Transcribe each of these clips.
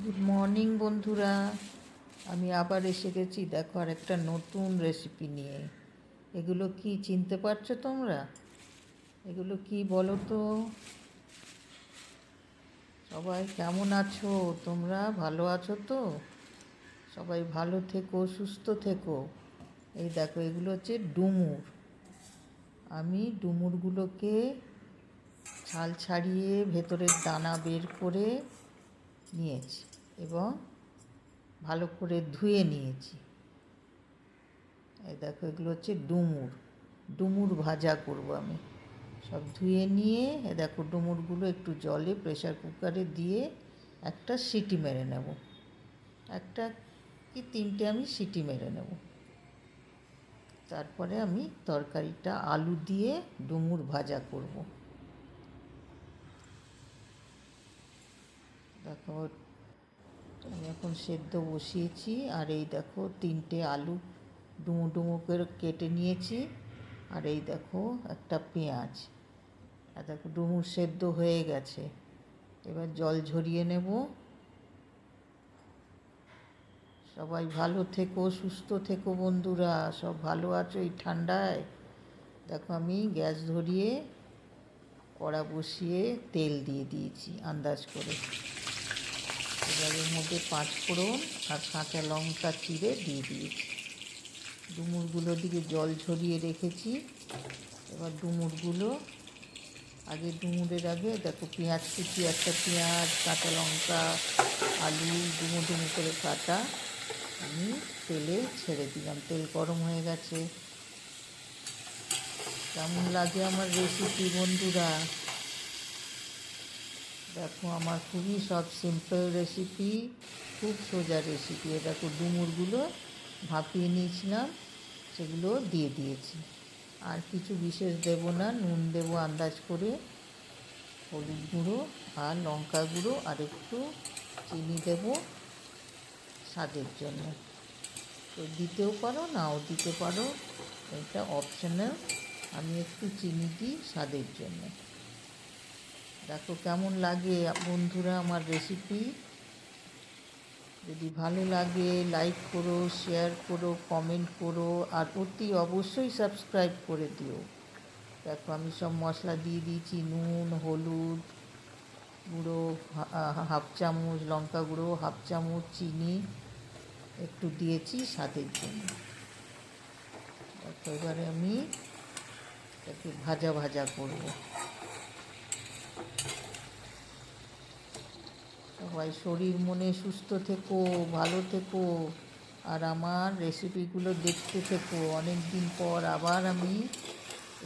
Good morning বন্ধুরা, আমি আবার এসে গেছি দেখো আর একটা নতুন রেসিপি নিয়ে। এগুলো কি চিনতে পারছো তোমরা? এগুলো কি বলো তো? সবাই কেমন আছো? তোমরা ভালো আছো তো? সবাই ভালো থেকো, সুস্থ থেকো। এই দেখো, এগুলো হচ্ছে ডুমুর। আমি ডুমুরগুলোকে ছাল ছাড়িয়ে ভেতরের দানা বের করে নিয়েছি এবং ভালো করে ধুয়ে নিয়েছি। এই দেখো, এগুলো হচ্ছে ডুমুর। ডুমুর ভাজা করব আমি। সব ধুয়ে নিয়ে এ দেখো, ডুমুরগুলো একটু জলে প্রেসার কুকারে দিয়ে একটা সিটি মেরে নেব। একটা কি তিনটে আমি সিটি মেরে নেব। তারপরে আমি তরকারিটা আলু দিয়ে ডুমুর ভাজা করব। দেখো, আমি এখন সেদ্ধ বসিয়েছি। আর এই দেখো, তিনটে আলু ডুমো ডুমো করে কেটে নিয়েছি। আর এই দেখো, একটা পেঁয়াজ। আর দেখো, ডুমুর সেদ্ধ হয়ে গেছে। এবার জল ঝরিয়ে নেব। সবাই ভালো থেকো, সুস্থ থেকো বন্ধুরা। সব ভালো আছো এই ঠান্ডায়? দেখো, আমি গ্যাস ধরিয়ে কড়া বসিয়ে তেল দিয়ে দিয়েছি আন্দাজ করে। এবার এর মধ্যে 5 ফোড়ন আর কাঁচা লঙ্কা চিড়ে দিয়ে দিয়েছি। ডুমুরগুলোর দিকে জল ঝরিয়ে রেখেছি। এবার ডুমুরগুলো ডুমুরের আগে দেখো, পেঁয়াজ কুচি, একটা পেঁয়াজ, কাঁচা লঙ্কা, আলু ডুমো ডুমো করে কাটা আমি তেলে ছেড়ে দিলাম। তেল গরম হয়ে গেছে। কেমন লাগে আমার রেসিপি বন্ধুরা? দেখো, আমার খুবই সব সিম্পল রেসিপি, খুব সোজা রেসিপি। দেখো, ডুমুরগুলো ভাপিয়ে নিয়েছিলাম, সেগুলো দিয়ে দিয়েছি। আর কিছু বিশেষ দেব না, নুন দেবো আন্দাজ করে, হলুদ গুঁড়ো আর লঙ্কা গুঁড়ো আর একটু চিনি দেব স্বাদের জন্য। তো দিতেও পারো, নাও দিতে পারো, এটা অপশনাল। আমি একটু চিনি দিই স্বাদের জন্য। দেখো কেমন লাগে বন্ধুরা আমার রেসিপি। যদি ভালো লাগে লাইক করো, শেয়ার করো, কমেন্ট করো, আর অতি অবশ্যই সাবস্ক্রাইব করে দিও। দেখো, আমি সব মশলা দিয়ে দিয়েছি। নুন, হলুদ গুঁড়ো হাফ চামচ, লঙ্কা গুঁড়ো হাফ চামচ, চিনি একটু দিয়েছি স্বাদের জন্য। দেখো, এবারে আমি একটু ভাজা ভাজা করব। সবাই শরীর মনে সুস্থ থেকো, ভালো থেকো, আর আমার রেসিপিগুলো দেখতে থেকো। অনেক দিন পর আবার আমি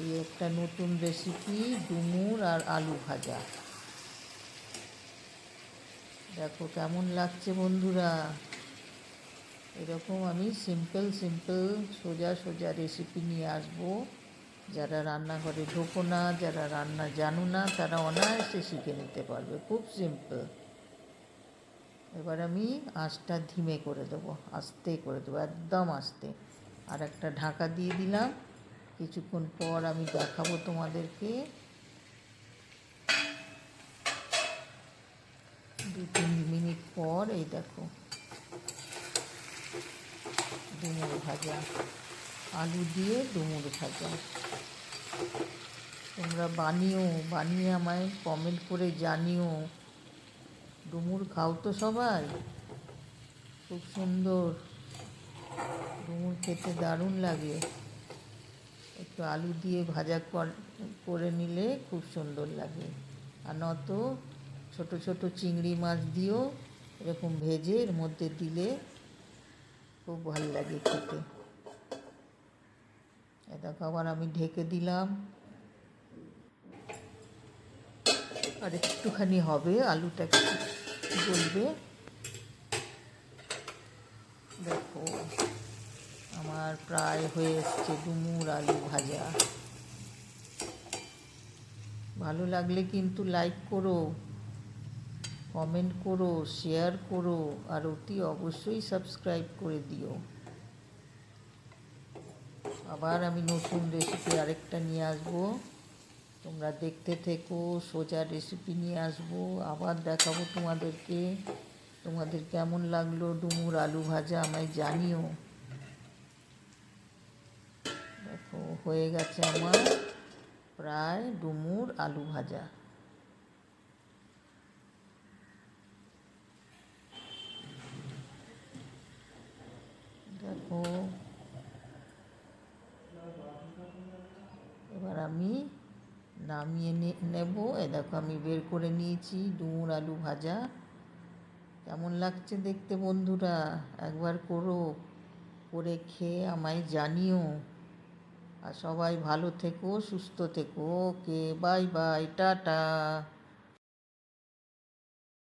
এই একটা নতুন রেসিপি, ডুমুর আর আলু ভাজা। দেখো কেমন লাগছে বন্ধুরা। এরকম আমি সিম্পল সিম্পল সোজা সোজা রেসিপি নিয়ে আসবো। যারা রান্নাঘরে ঢোকো না, যারা রান্না জানো না, তারা অনায়াসে শিখে নিতে পারবে। খুব সিম্পল। এবার আমি আঁচটা ধিমে করে দেবো, আস্তে করে দেবো, একদম আস্তে। আর একটা ঢাকা দিয়ে দিলাম। কিছুক্ষণ পর আমি দেখাবো তোমাদেরকে। 2-3 মিনিট পর এই দেখো, ডুমুর ভাজা, আলু দিয়ে ডুমুর ভাজা। তোমরা বানিয়ে আমায় কমেন্ট করে জানিও। ডুমুর খাও তো সবাই? খুব সুন্দর ডুমুর, খেতে দারুণ লাগে। একটু আলু দিয়ে ভাজা করে নিলে খুব সুন্দর লাগে। আর নয়তো ছোটো ছোটো চিংড়ি মাছ দিয়েও এরকম ভেজে এর মধ্যে দিলে খুব ভালো লাগে খেতে। দেখো, আবার আমি ঢেকে দিলাম। আর একটুখানি হবে, আলুটা একটু গলবে। দেখো, আমার প্রায় হয়ে এসছে ডুমুর আলু ভাজা। ভালো লাগলে কিন্তু লাইক করো, কমেন্ট করো, শেয়ার করো, আর অতি অবশ্যই সাবস্ক্রাইব করে দিও। আবার আমি নতুন রেসিপি আরেকটা নিয়ে আসবো। তোমরা দেখতে থেকো। সোজা রেসিপি নিয়ে আসবো, আবার দেখাবো তোমাদেরকে। তোমাদের কেমন লাগলো ডুমুর আলু ভাজা আমায় জানিও। দেখো হয়ে গেছে আমার প্রায় ডুমুর আলু ভাজা। দেখো এবার আমি নামিয়ে নেব। দেখো আমি বের করে নিয়েছি ডুমুর আলু ভাজা। কেমন লাগছে দেখতে বন্ধুরা? একবার করে খেয়ে আমায় জানিও। আর সবাই ভালো থেকো, সুস্থ থেকো। ওকে, বাই বাই, টাটা।